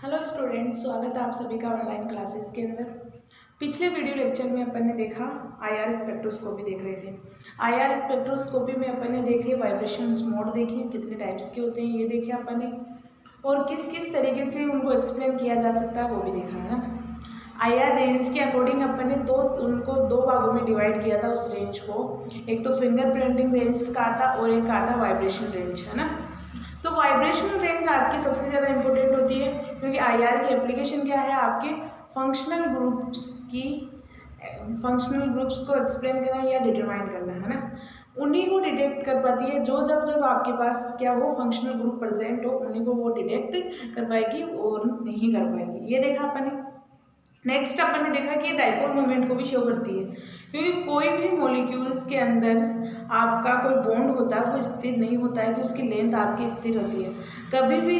Hello students, स्वागत है आप सभी का ऑनलाइन क्लासेस के अंदर। पिछले वीडियो लेक्चर में अपन ने देखा आईआर स्पेक्ट्रोस्कोपी देख रहे थे। आईआर स्पेक्ट्रोस्कोपी में अपन ने देखे वाइब्रेशंस मोड देखे, कितने टाइप्स के होते हैं ये देखे अपन ने, और किस किस तरीके से उनको एक्सप्लेन किया जा सकता है वो भी देखा है ना। आईआर रेंज के अकॉर्डिंग अपन ने उनको दो भागों में डिवाइड किया था उस रेंज को। एक तो फिंगर प्रिंटिंग रेंज का आता और एक आता वाइब्रेशन रेंज, है ना। तो वाइब्रेशनल रेंज आपकी सबसे ज़्यादा इंपॉर्टेंट होती है, क्योंकि आईआर की एप्लीकेशन क्या है, आपके फंक्शनल ग्रुप्स को एक्सप्लेन करना या डिटरमाइन करना, है ना। उन्हीं को डिटेक्ट कर पाती है जो जब आपके पास क्या हो, फंक्शनल ग्रुप प्रेजेंट हो, उन्हीं को वो डिटेक्ट कर पाएगी और नहीं कर पाएगी। ये देखा अपन ने। नेक्स्ट अपन ने देखा कि ये डाइपोल मोमेंट को भी शो करती है, क्योंकि कोई भी मॉलिक्यूल्स के अंदर आपका कोई बॉन्ड होता है वो स्थिर नहीं होता है कि उसकी लेंथ आपकी स्थिर होती है। कभी भी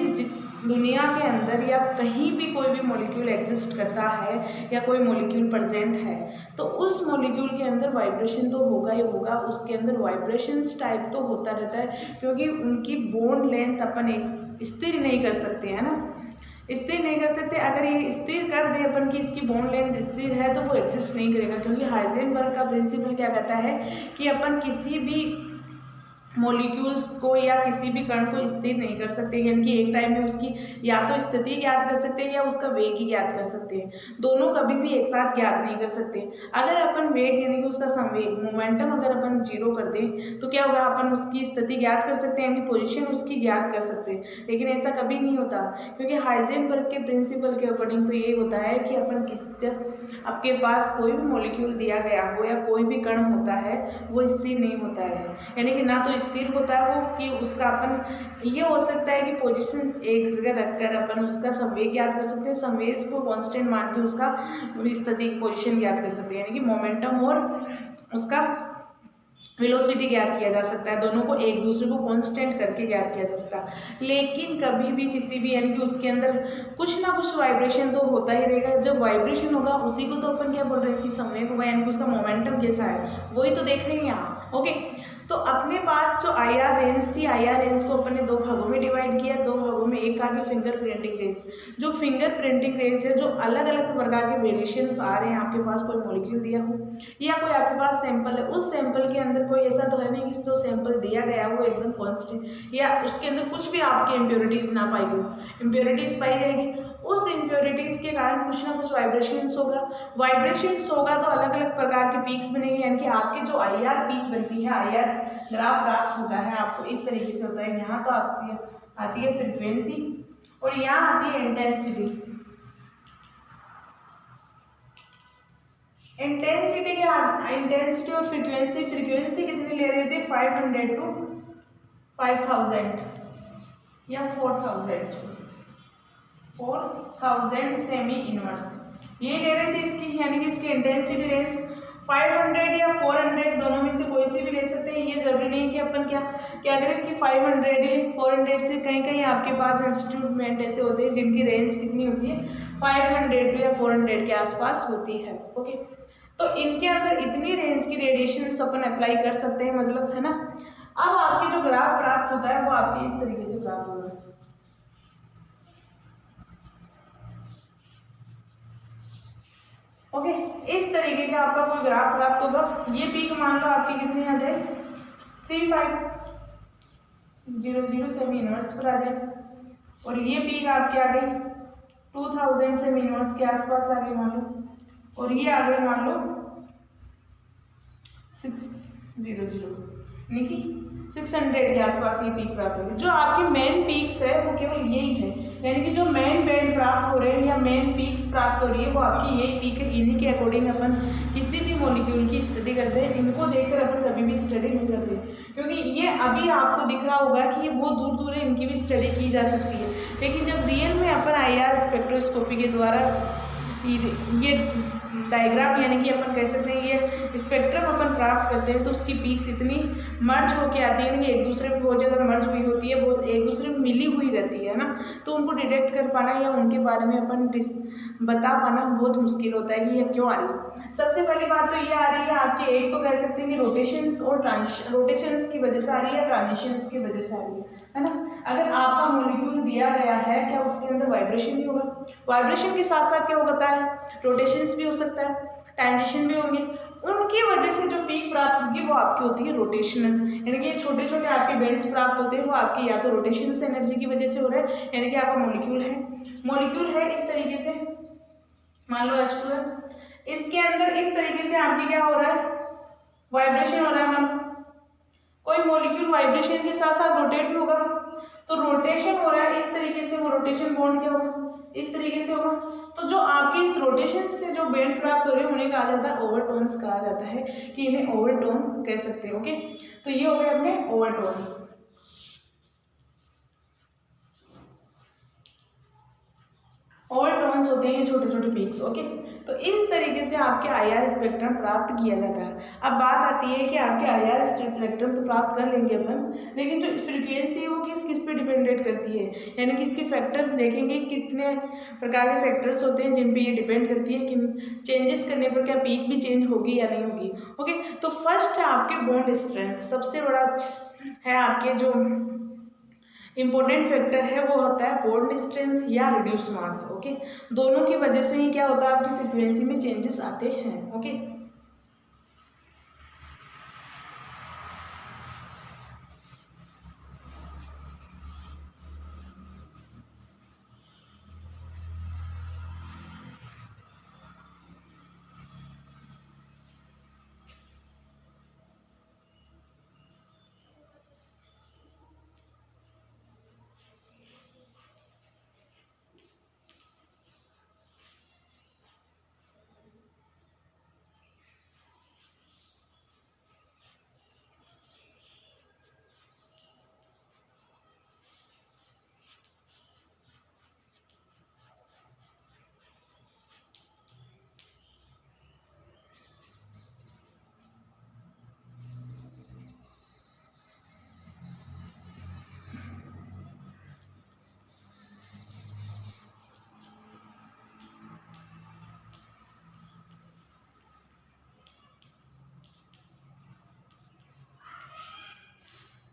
दुनिया के अंदर या कहीं भी कोई भी मॉलिक्यूल एग्जिस्ट करता है या कोई मॉलिक्यूल प्रेजेंट है तो उस मॉलिक्यूल के अंदर वाइब्रेशन तो होगा ही होगा, उसके अंदर वाइब्रेशंस टाइप तो होता रहता है, क्योंकि उनकी बॉन्ड लेंथ अपन एक स्थिर नहीं कर सकते, है ना। स्थिर नहीं कर सकते। अगर ये स्थिर कर दे अपन की इसकी बॉन्ड लेंथ स्थिर है तो वो एग्जिस्ट नहीं करेगा, क्योंकि हाइजेनबर्ग का प्रिंसिपल क्या कहता है कि अपन किसी भी मॉलिक्यूल्स को या किसी भी कण को स्थिर नहीं कर सकते, यानी कि एक टाइम में उसकी या तो स्थिति ज्ञात कर सकते हैं या उसका वेग ही ज्ञात कर सकते हैं। दोनों कभी भी एक साथ ज्ञात नहीं कर सकते। अगर अपन वेग यानी कि उसका संवेग मोमेंटम अगर अपन जीरो कर दें तो क्या होगा, अपन उसकी स्थिति ज्ञात कर सकते हैं, यानी पोजीशन उसकी ज्ञात कर सकते हैं। लेकिन ऐसा कभी नहीं होता, क्योंकि हाइजेनबर्ग के प्रिंसिपल के अकॉर्डिंग तो ये होता है कि अपन जब आपके पास कोई भी मॉलिक्यूल दिया गया हो या कोई भी कण होता है वो स्थिर नहीं होता है, यानी कि ना तो स्थिर होता है वो कि उसका अपन ये हो सकता है कि पोजीशन एक जगह रखकर अपन उसका संवेग ज्ञात कर सकते हैं, संवेग को कांस्टेंट मान के उसका स्थिति पोजीशन ज्ञात कर सकते हैं, यानी कि मोमेंटम और उसका वेलोसिटी ज्ञात किया जा सकता है। दोनों को एक दूसरे को कांस्टेंट करके ज्ञात किया जा सकता है। लेकिन कभी भी किसी भी यानी कि उसके अंदर कुछ ना कुछ वाइब्रेशन तो होता ही रहेगा। जब वाइब्रेशन होगा उसी को तो अपन क्या बोल रहे हैं कि संवेग होगा, यानी कि उसका मोमेंटम कैसा है वही तो देख रहे हैं यहाँ। ओके, तो अपने पास जो आईआर रेंज थी, आईआर रेंज को अपन ने दो भागों में डिवाइड किया। दो भागों में एक आगे फिंगर प्रिंटिंग रेंज, जो फिंगर प्रिंटिंग रेंज है, जो अलग अलग प्रकार के वेरिएशंस आ रहे हैं, आपके पास कोई मॉलिक्यूल दिया हो या कोई आपके पास सैंपल है, उस सैंपल के अंदर कोई ऐसा तो है नहीं कि जो सैंपल दिया गया वो एकदम कॉन्स्टेंट या उसके अंदर कुछ भी आपकी इम्प्योरिटीज़ ना पाई हो, इम्प्योरिटीज़ पाई जाएगी। उस इम्प्योरिटीज़ के कारण कुछ ना कुछ वाइब्रेशंस होगा। वाइब्रेशंस होगा तो अलग अलग प्रकार के पीक्स बनेंगे, यानी कि आपकी जो आईआर पीक बनती है, आईआर ग्राफ प्राप्त होता है आपको इस तरीके से होता है। यहाँ तो आती है फ्रीक्वेंसी और यहाँ आती है इंटेंसिटी। इंटेंसिटी क्या, इंटेंसिटी और फ्रीक्वेंसी, फ्रीक्वेंसी कितनी ले रहे थे 500 to 5000 या 4000 सेमी इनवर्स ये ले रहे थे इसकी, यानी कि इसकी इंटेंसिटी रेंज 500 या 400 दोनों में से कोई से भी ले सकते हैं। ये जरूरी नहीं कि अपन क्या करें कि 500 या 400 से, कहीं कहीं आपके पास इंस्ट्रूमेंट ऐसे होते हैं जिनकी रेंज कितनी होती है 500 या 400 के आसपास होती है। ओके, तो इनके अंदर इतनी रेंज की रेडिएशन अपन अप्लाई कर सकते हैं, मतलब, है ना। अब आपके जो ग्राफ प्राप्त होता है वो आपके इस तरीके से प्राप्त होगा। ओके, इस तरीके का आपका कोई ग्राफ प्राप्त होगा। ये पीक मान लो आपकी कितनी आ जाए 3500 सेमी इनवर्स पर आ जाए, और ये पीक आपकी आ गई 2000 सेमी इनवर्स के आसपास आ गई मान लो, और ये आ गई मान लो 600 यानी कि 600 के आसपास ये पीक प्राप्त होगी। जो आपकी मेन पीक्स है वो केवल यही है, यानी कि जो मेन बैंड प्राप्त हो रहे हैं या मेन पीक्स प्राप्त हो रही है वो आपकी यही पीक है। इन्हीं के अकॉर्डिंग अपन किसी भी मॉलिक्यूल की स्टडी करते हैं। इनको देखकर अपन कभी भी स्टडी नहीं करते, क्योंकि ये अभी आपको दिख रहा होगा कि ये बहुत दूर दूर है, इनकी भी स्टडी की जा सकती है। लेकिन जब रियल में अपन आईआर स्पेक्ट्रोस्कोपी के द्वारा ये डायग्राम यानी कि अपन कह सकते हैं ये स्पेक्ट्रम अपन प्राप्त करते हैं तो उसकी पीक्स इतनी मर्ज होके आती है ना, एक दूसरे में बहुत ज़्यादा मर्ज हुई होती है, बहुत एक दूसरे में मिली हुई रहती है ना, तो उनको डिटेक्ट कर पाना या उनके बारे में अपन बता पाना बहुत मुश्किल होता है कि ये क्यों आ रही है। सबसे पहली बात तो ये आ रही है आपकी, एक तो कह सकते हैं कि रोटेशंस और रोटेशंस की वजह से आ रही है, ट्रांजिशंस की वजह से आ रही है ना। अगर आपका मॉलिक्यूल दिया गया है, क्या उसके अंदर वाइब्रेशन नहीं होगा? वाइब्रेशन के साथ साथ क्या होता है, रोटेशंस भी हो सकता है, ट्रांजिशन भी होंगे। उनकी वजह से जो पीक प्राप्त होगी वो आपकी होती है रोटेशनल, यानी कि ये छोटे छोटे आपके बेंड्स प्राप्त होते हैं वो आपकी या तो रोटेशन से एनर्जी की वजह से हो रहा है, यानी कि आपका मॉलिक्यूल है इस तरीके से, मान लो H2 है, इसके अंदर इस तरीके से आपकी क्या हो रहा है, वाइब्रेशन हो रहा है। मान कोई मॉलिक्यूल वाइब्रेशन के साथ साथ रोटेट भी होगा, तो रोटेशन हो रहा है इस तरीके से, वो रोटेशन बॉन्ड क्या होगा, इस तरीके से होगा। तो जो आपकी इस रोटेशन से जो बेंड प्राप्त हो रहे हैं उन्हें कहा जाता है ओवरटोन्स, कहा जाता है कि इन्हें ओवरटोन कह सकते हैं। ओके, तो ये हो गए अपने ओवरटोन्स। ओवरटोन्स होते हैं छोटे छोटे पीक्स। ओके, तो इस तरीके से आपके IR स्पेक्ट्रम प्राप्त किया जाता है। अब बात आती है कि आपके IR स्पेक्ट्रम तो प्राप्त कर लेंगे अपन, लेकिन जो फ्रीक्वेंसी है वो किस पे डिपेंडेंट करती है, यानी कि इसके फैक्टर देखेंगे कितने प्रकार के फैक्टर्स होते हैं जिन पे ये डिपेंड करती है कि चेंजेस करने पर क्या पीक भी चेंज होगी या नहीं होगी। ओके, तो फर्स्ट है आपके बॉन्ड स्ट्रेंथ, सबसे बड़ा है आपके जो इंपॉर्टेंट फैक्टर है वो होता है बॉन्ड स्ट्रेंथ या रिड्यूस मास। ओके, दोनों की वजह से ही क्या होता है, आपकी फ्रीक्वेंसी में चेंजेस आते हैं। ओके,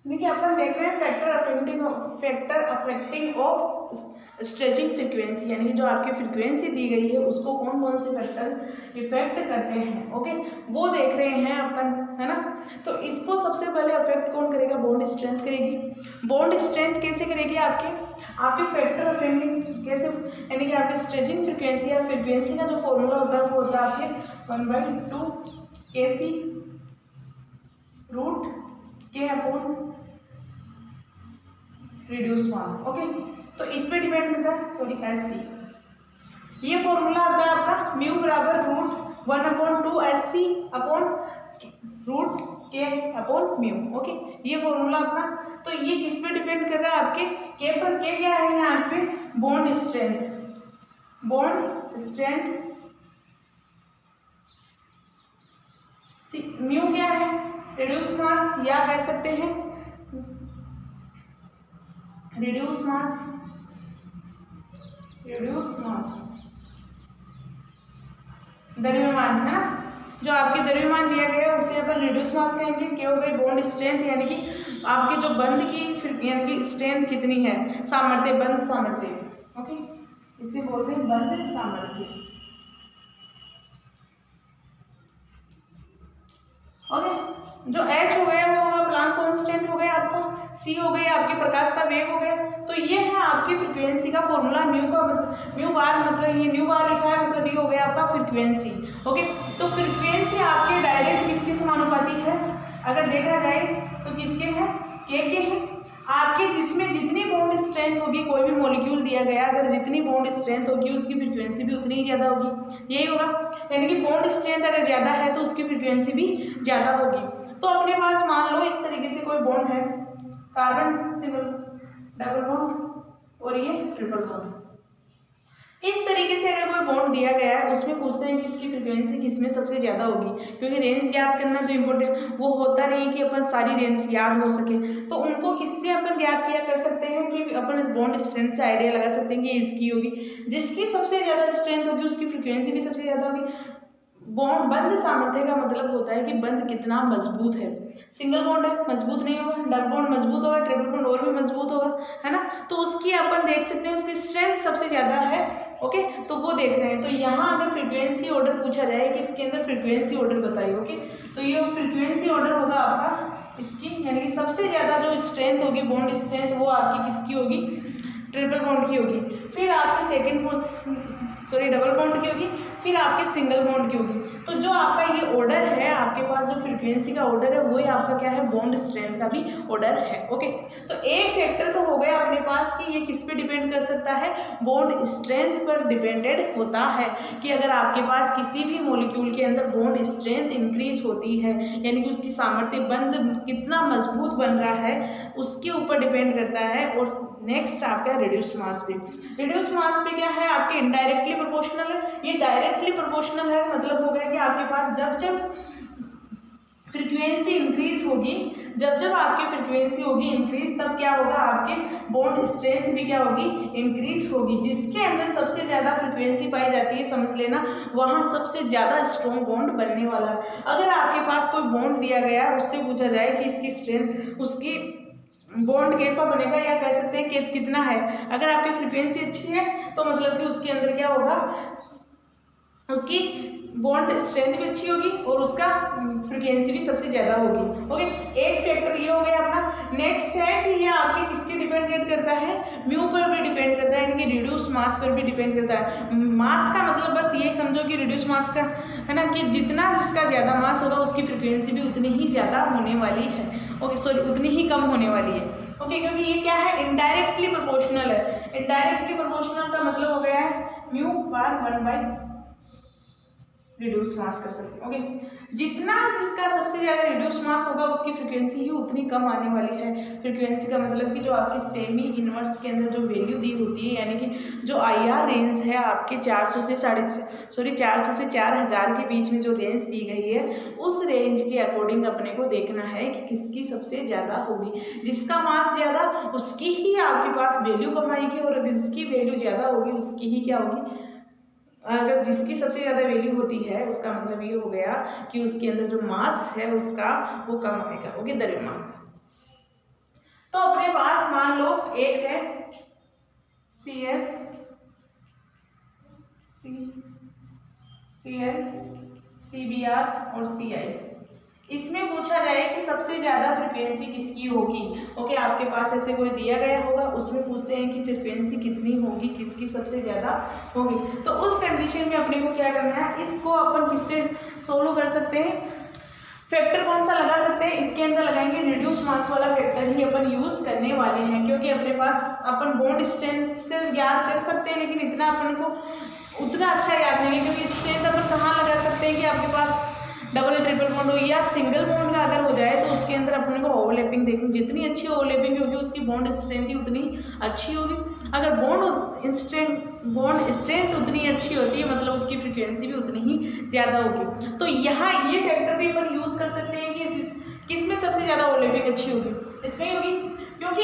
देखिए अपन देख रहे हैं factor affecting of stretching frequency, यानी कि जो आपकी फ्रीक्वेंसी दी गई है उसको कौन कौन से फैक्टर इफेक्ट करते हैं। ओके, वो देख रहे हैं अपन, है ना। तो इसको सबसे पहले अफेक्ट कौन करेगा, बॉन्ड स्ट्रेंथ करेगी। बॉन्ड स्ट्रेंथ कैसे करेगी, आपके फैक्टर अफेक्टिंग कैसे, यानी कि आपके स्ट्रेचिंग फ्रीक्वेंसी या फ्रीक्वेंसी का जो फॉर्मूला होता है वो होता है आपके 1/2 kc रूट के अपॉन रिड्यूस मास। ओके, तो इस पे डिपेंड करता है, सॉरी SC। ये फॉर्मूला आता है आपका म्यू बराबर रूट 1/2 SC अपॉन रूट के अपॉन म्यू। ओके, ये फॉर्मूला अपना, तो ये किस पे डिपेंड कर रहा है, आपके के पर। के क्या है यहाँ पे, बॉन्ड स्ट्रेंथ, म्यू क्या है, रिड्यूस मास, या कह सकते हैं रिड्यूस मास द्रव्यमान, है ना। जो आपके द्रव्यमान दिया गया है उसे अपन रिड्यूस मास कहेंगे। क्या हो गई बॉन्ड स्ट्रेंथ, यानी कि आपके जो बंध की यानी कि स्ट्रेंथ कितनी है, सामर्थ्य, बंध सामर्थ्य। ओके, इसे बोलते हैं बंध सामर्थ्य। ओके, जो H हो गया वो होगा प्लांक कांस्टेंट हो गया आपका, C हो गई आपके प्रकाश का वेग हो गया। तो ये है आपकी फ्रीक्वेंसी का फॉर्मूला। म्यू बार मतलब ये न्यू बार लिखा है, मतलब ये हो गया आपका फ्रीक्वेंसी। ओके, तो फ्रीक्वेंसी आपके डायरेक्ट किसके समानुपाती है, अगर देखा जाए तो किसके है, के है। आपके जिसमें जितनी बॉन्ड स्ट्रेंथ होगी, कोई भी मॉलिक्यूल दिया गया अगर जितनी बॉन्ड स्ट्रेंथ होगी उसकी फ्रीक्वेंसी भी उतनी ही ज़्यादा होगी, यही होगा। यानी कि बॉन्ड स्ट्रेंथ अगर ज़्यादा है तो उसकी फ्रीक्वेंसी भी ज़्यादा होगी। तो अपने पास मान लो इस तरीके से कोई बॉन्ड है, कार्बन सिंगल डबल बॉन्ड और ये ट्रिपल बॉन्ड। इस तरीके से अगर कोई बॉन्ड दिया गया है उसमें पूछते हैं कि इसकी फ्रीक्वेंसी किसमें सबसे ज़्यादा होगी, क्योंकि रेंज याद करना तो इम्पोर्टेंट, वो होता नहीं कि अपन सारी रेंज याद हो सके। तो उनको किससे अपन ज्ञात किया कर सकते हैं कि अपन इस बॉन्ड स्ट्रेंथ से आइडिया लगा सकते हैं कि इसकी होगी, जिसकी सबसे ज़्यादा स्ट्रेंथ होगी उसकी फ्रीक्वेंसी भी सबसे ज़्यादा होगी। बॉन्ड बंध सामर्थ्य का मतलब होता है कि बंध कितना मजबूत है। सिंगल बॉन्ड है, मजबूत नहीं होगा, डबल बॉन्ड मजबूत होगा, ट्रिपल बॉन्ड और भी मजबूत होगा, है ना। तो उसकी अपन देख सकते हैं उसकी स्ट्रेंथ सबसे ज़्यादा है ओके, तो वो देख रहे हैं। तो यहाँ अगर फ्रीक्वेंसी ऑर्डर पूछा जाए कि इसके अंदर फ्रीक्वेंसी ऑर्डर बताइए, ओके, तो ये फ्रीक्वेंसी ऑर्डर होगा आपका इसकी, यानी कि सबसे ज़्यादा जो स्ट्रेंथ होगी, बॉन्ड स्ट्रेंथ, वो आपकी किसकी होगी, ट्रिपल बॉन्ड की होगी। फिर आपके डबल बॉन्ड की होगी, फिर आपके सिंगल बॉन्ड की होगी। तो जो आपका ये ऑर्डर है, आपके पास जो फ्रीक्वेंसी का ऑर्डर है, वही आपका क्या है, बॉन्ड स्ट्रेंथ का भी ऑर्डर है। ओके, तो एक फैक्टर तो हो गया अपने पास कि ये किस पे डिपेंड कर सकता है, बॉन्ड स्ट्रेंथ पर डिपेंडेड होता है, कि अगर आपके पास किसी भी मॉलिक्यूल के अंदर बॉन्ड स्ट्रेंथ इंक्रीज होती है, यानी कि उसकी सामर्थ्य बंध कितना मजबूत बन रहा है, उसके ऊपर डिपेंड करता है। और नेक्स्ट आपका रिड्यूस मास पे, रिड्यूस मास पे क्या है, आपके इनडायरेक्टली प्रोपोर्शनल है, ये डायरेक्टली प्रोपोर्शनल है। मतलब हो गया कि आपके पास जब जब फ्रीक्वेंसी इंक्रीज होगी, जब जब आपकी फ्रीक्वेंसी होगी इंक्रीज, तब क्या होगा, आपके बॉन्ड स्ट्रेंथ भी क्या होगी, इंक्रीज होगी। जिसके अंदर सबसे ज़्यादा फ्रीक्वेंसी पाई जाती है, समझ लेना वहाँ सबसे ज़्यादा स्ट्रॉन्ग बॉन्ड बनने वाला है। अगर आपके पास कोई बॉन्ड दिया गया, उससे पूछा जाए कि इसकी स्ट्रेंथ, उसकी बॉन्ड कैसा बनेगा, या कह सकते हैं कि कितना है, अगर आपकी फ्रीक्वेंसी अच्छी है तो मतलब कि उसके अंदर क्या होगा, उसकी बॉन्ड स्ट्रेंथ भी अच्छी होगी और उसका फ्रीक्वेंसी भी सबसे ज़्यादा होगी। ओके, एक फैक्टर ये हो गया अपना। नेक्स्ट है कि ये आपके किसके डिपेंडेंट करता है, म्यू पर भी डिपेंड करता है, यानी कि रिड्यूस मास पर भी डिपेंड करता है। मास का मतलब बस ये समझो कि रिड्यूस मास का है ना, कि जितना जिसका ज़्यादा मास होगा उसकी फ्रीक्वेंसी भी उतनी ही ज़्यादा होने वाली है। ओके, सॉरी, उतनी ही कम होने वाली है। ओके, क्योंकि ये क्या है, इनडायरेक्टली प्रोपोर्शनल है। इनडायरेक्टली प्रोपोर्शनल का मतलब हो गया है म्यू बार 1/, रिड्यूस मास कर सकते हैं। ओके, जितना जिसका सबसे ज़्यादा रिड्यूस मास होगा उसकी फ्रीक्वेंसी ही उतनी कम आने वाली है। फ्रीक्वेंसी का मतलब कि जो आपके सेमी इनवर्स के अंदर जो वैल्यू दी होती है, यानी कि जो IR रेंज है आपके 400 से 4000 के बीच में जो रेंज दी गई है, उस रेंज के अकॉर्डिंग अपने को देखना है कि किसकी सबसे ज़्यादा होगी। जिसका मास ज़्यादा उसकी ही आपके पास वैल्यू कम आएगी, और जिसकी वैल्यू ज़्यादा होगी उसकी ही क्या होगी, अगर जिसकी सबसे ज़्यादा वैल्यू होती है उसका मतलब ये हो गया कि उसके अंदर जो मास है उसका वो कम आएगा। ओके, द्रव्यमान। तो अपने पास मान लो एक है CF, CL, CBr और CI। इसमें पूछा जाए कि सबसे ज़्यादा फ्रीक्वेंसी किसकी होगी। ओके, आपके पास ऐसे कोई दिया गया होगा, उसमें पूछते हैं कि फ्रीक्वेंसी कितनी होगी, किसकी सबसे ज़्यादा होगी। तो उस कंडीशन में अपने को क्या करना है, इसको अपन किससे सोल्व कर सकते हैं, फैक्टर कौन सा लगा सकते हैं, इसके अंदर लगाएंगे रिड्यूस मास वाला फैक्टर ही अपन यूज़ करने वाले हैं। क्योंकि अपने पास अपन बॉन्ड स्ट्रेंथ से याद कर सकते हैं, लेकिन इतना अपन को उतना अच्छा याद नहीं है, क्योंकि स्ट्रेंथ अपन कहाँ लगा सकते हैं कि आपके पास डबल ट्रिपल बॉन्ड हो या सिंगल बॉन्ड का अगर हो जाए, तो उसके अंदर अपने को ओवरलैपिंग देखनी, जितनी अच्छी ओवरलैपिंग होगी उसकी बॉन्ड स्ट्रेंथ ही उतनी अच्छी होगी। अगर बॉन्ड स्ट्रेंथ उतनी अच्छी होती है, मतलब उसकी फ्रीक्वेंसी भी उतनी ही ज़्यादा होगी। तो यहाँ ये फैक्टर भी अपन यूज़ कर सकते हैं कि किसमें सबसे ज़्यादा ओवरलैपिंग अच्छी होगी, इसमें ही होगी। क्योंकि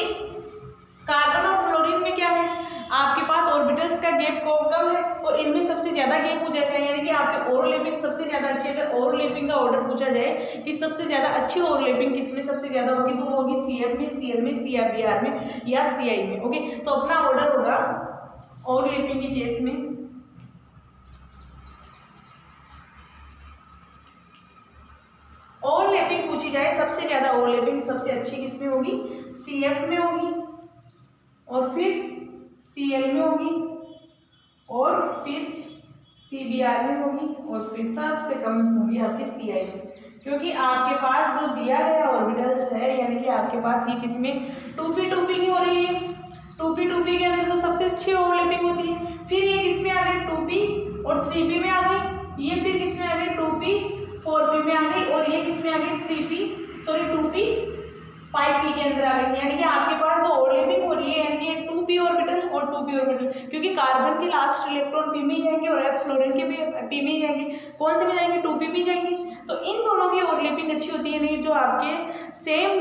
कार्बन और फ्लोरीन में क्या है, आपके पास ऑर्बिटल्स का गैप कम है और इनमें सबसे ज़्यादा गैप हो जाएगा, यानी कि आपके ओवरलैपिंग सबसे ज़्यादा अच्छी। अगर ओवरलैपिंग का ऑर्डर पूछा जाए कि सबसे ज़्यादा अच्छी ओवरलैपिंग किसमें सबसे ज़्यादा होगी, तो वो होगी CF में, CL में, CBr में या CI में। ओके, तो अपना ऑर्डर होगा ओवरलैपिंग के केस में ओवरलैपिंग पूछी जाए, सबसे ज़्यादा ओवरलैपिंग सबसे अच्छी किसमें होगी, CF में होगी, और फिर CL में होगी, और फिर CBr में होगी, और फिर सबसे कम होगी आपके CI में। क्योंकि आपके पास जो दिया गया ऑर्बिटल्स है, यानी कि आपके पास ये किसमें 2p नहीं हो रही है, 2p के अंदर तो सबसे अच्छी ओवरलैपिंग होती है। फिर ये किसमें आ गई, 2p और 3p में आ गई, ये फिर किसमें आ गई, 2p 4p में आ गई, और ये किसमें आ गई, 2p 5p के अंदर आ गई। यानी कि आपके पास जो ओवरलैपिंग हो रही है, यानी कि 2p ऑर्बिटल और 2p ऑर्बिटल, क्योंकि कार्बन के लास्ट इलेक्ट्रॉन p में जाएंगे और फ्लोरीन के भी p में जाएंगे। कौन से में जाएंगे, 2p में जाएंगे। तो इन दोनों की ओवरलैपिंग अच्छी होती है, नहीं जो आपके सेम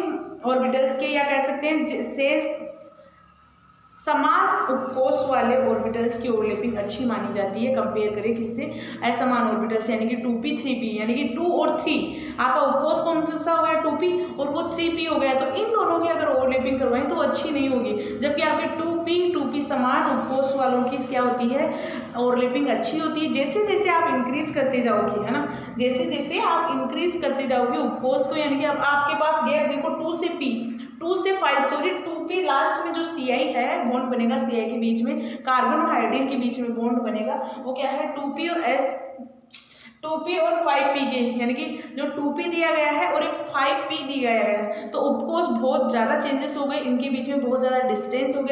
ऑर्बिटल्स के, या कह सकते हैं समान उपकोष वाले ऑर्बिटल्स की ओवरलैपिंग अच्छी मानी जाती है, कंपेयर करें किससे, असमान ऑर्बिटल्स यानी कि 2p 3p, यानी कि 2 और 3 आपका उपकोष कौन सा हो गया 2p और वो 3p हो गया, तो इन दोनों की अगर ओवरलैपिंग करवाएं तो अच्छी नहीं होगी, जबकि आपके 2p समान उपकोष वालों की क्या होती है ओवरलैपिंग अच्छी होती है। जैसे जैसे आप इंक्रीज करते जाओगे, है ना, जैसे जैसे आप इंक्रीज करते जाओगे उपकोष को, यानी कि अब आपके पास गैप देखो 2 से 5 सॉरी 2p लास्ट में जो CI है बॉन्ड बनेगा, CI के बीच में कार्बन और हाइड्रोजन के बीच में बॉन्ड बनेगा, वो क्या है 2p और 5p के, यानी कि जो 2p दिया गया है और एक 5p दिया गया है, तो उपकोष बहुत ज़्यादा चेंजेस हो गए, इनके बीच में बहुत ज़्यादा डिस्टेंस हो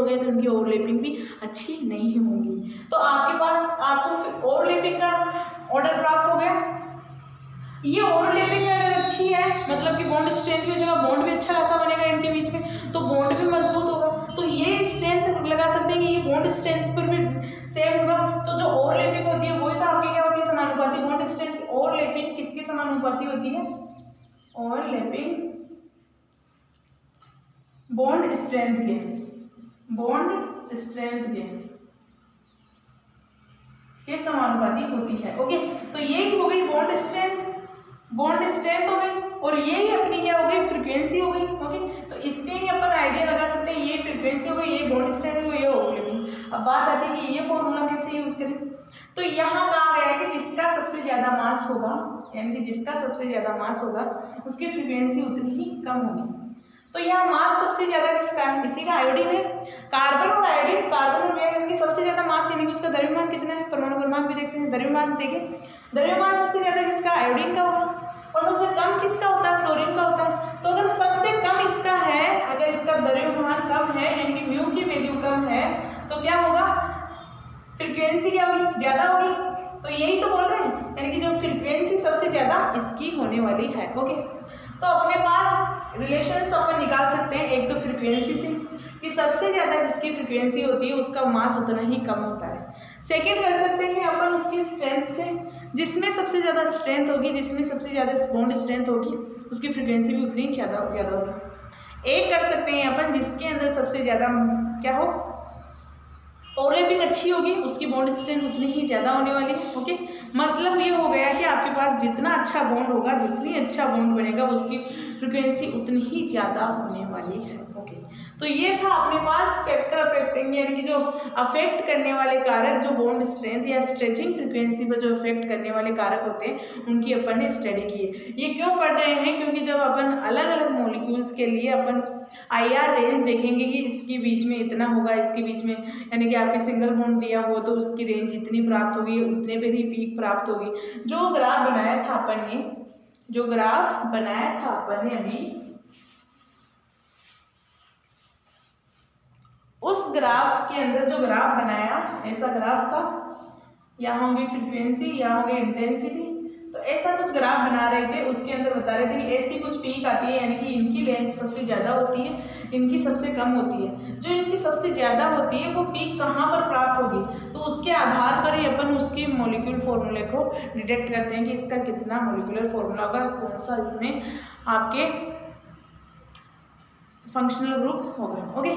गया तो इनकी ओवरलैपिंग भी अच्छी नहीं होगी। तो आपके पास आपको ओवरलैपिंग का ऑर्डर प्राप्त हो गया। ये ओवरलैपिंग अगर अच्छी है मतलब कि बॉन्ड स्ट्रेंथ भी हो जाएगा, बॉन्ड भी अच्छा खासा बनेगा इनके बीच में, तो बॉन्ड भी मजबूत होगा, तो ये स्ट्रेंथ लगा सकते हैं कि ये बॉन्ड स्ट्रेंथ पर भी सेम होगा। तो जो ओवरलैपिंग होती है वही तो आपकी क्या होती है समानुपाती, बॉन्ड स्ट्रेंथ की ओवरलैपिंग किसके समानुपाती होती है, ओवरलैपिंग बॉन्ड स्ट्रेंथ के समानुपाती होती है। ओके, तो ये हो गई बॉन्ड स्ट्रेंथ हो गई और ये ही अपनी क्या हो गई फ्रीक्वेंसी हो गई। ओके, तो इससे ही अपन आइडिया लगा सकते हैं ये फ्रीक्वेंसी हो गई, ये बॉन्ड स्ट्रेंथ हो गई, ये ओवरलैपिंग। अब बात आती है कि ये फॉर्मूला कैसे यूज करें, तो यहाँ कहा गया है कि जिसका सबसे ज्यादा मास होगा, यानी कि जिसका सबसे ज्यादा मास होगा उसकी फ्रीक्वेंसी उतनी ही कम होगी। तो यहाँ मास सबसे ज्यादा किसका है, इसी का आयोडीन है, कार्बन और आयोडीन, कार्बन और आयोडीन की सबसे ज्यादा मास यानी कि उसका द्रव्यमान कितना है, परमाणु क्रमांक भी देख सकते हैं, द्रव्यमान देखें, द्रव्यमान सबसे ज्यादा किसका आयोडीन का होगा और सबसे कम किसका होता है, फ्लोरीन का होता है। तो अगर सबसे कम इसका है, अगर इसका द्रव्यमान कम है यानी कि म्यू की वैल्यू कम है, तो क्या होगा फ्रीक्वेंसी क्या होगी, ज्यादा होगी। तो यही तो बोल रहे हैं, यानी कि जो फ्रीक्वेंसी सबसे ज्यादा इसकी होने वाली है। ओके, तो अपने पास रिलेशंस अपन निकाल सकते हैं, एक तो फ्रीक्वेंसी से कि सबसे ज़्यादा जिसकी फ्रीक्वेंसी होती है उसका मास उतना ही कम होता है। सेकेंड कर सकते हैं अपन उसकी स्ट्रेंथ से, जिसमें सबसे ज़्यादा स्ट्रेंथ होगी, जिसमें सबसे ज़्यादा बॉन्ड स्ट्रेंथ होगी उसकी फ्रीक्वेंसी भी उतनी ज़्यादा होगी। एक कर सकते हैं अपन जिसके अंदर सबसे ज़्यादा क्या हो ओवरलैपिंग अच्छी होगी, उसकी बॉन्ड स्ट्रेंथ उतनी ही ज़्यादा होने वाली है। ओके, मतलब ये हो गया कि आपके पास जितना अच्छा बॉन्ड होगा, जितनी अच्छा बॉन्ड बनेगा उसकी फ्रीक्वेंसी उतनी ही ज़्यादा होने वाली है। ओके, तो ये था अपने पास फैक्टर अफेक्टिंग, यानी कि जो अफेक्ट करने वाले कारक, जो बॉन्ड स्ट्रेंथ या स्ट्रेचिंग फ्रीक्वेंसी पर जो अफेक्ट करने वाले कारक होते हैं उनकी अपन ने स्टडी की है। ये क्यों पढ़ रहे हैं, क्योंकि जब अपन अलग अलग मॉलिक्यूल्स के लिए अपन IR रेंज देखेंगे कि इसके बीच में इतना होगा, इसके बीच में यानी कि आपके सिंगल बॉन्ड दिया हो तो उसकी रेंज इतनी प्राप्त होगी, उतने पे ही पीक प्राप्त होगी। जो ग्राफ बनाया था अपन ने अभी, उस ग्राफ के अंदर जो ग्राफ बनाया ऐसा ग्राफ था, यहाँ होगी फ्रीक्वेंसी, यहाँ होगी इंटेंसिटी, तो ऐसा कुछ ग्राफ बना रहे थे। उसके अंदर बता रहे थे कि ऐसी कुछ पीक आती है, यानी कि इनकी लेंथ सबसे ज़्यादा होती है, इनकी सबसे कम होती है। जो इनकी सबसे ज़्यादा होती है वो पीक कहाँ पर प्राप्त होगी, तो उसके आधार पर ही अपन उसकी मॉलिक्यूल फॉर्मूले को डिटेक्ट करते हैं कि इसका कितना मॉलिक्यूलर फॉर्मूला होगा, कौन सा इसमें आपके फंक्शनल ग्रुप होगा। ओके,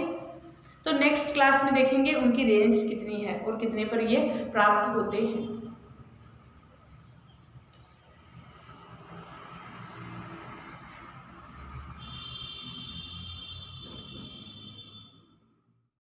तो नेक्स्ट क्लास में देखेंगे उनकी रेंज कितनी है और कितने पर ये प्राप्त होते हैं।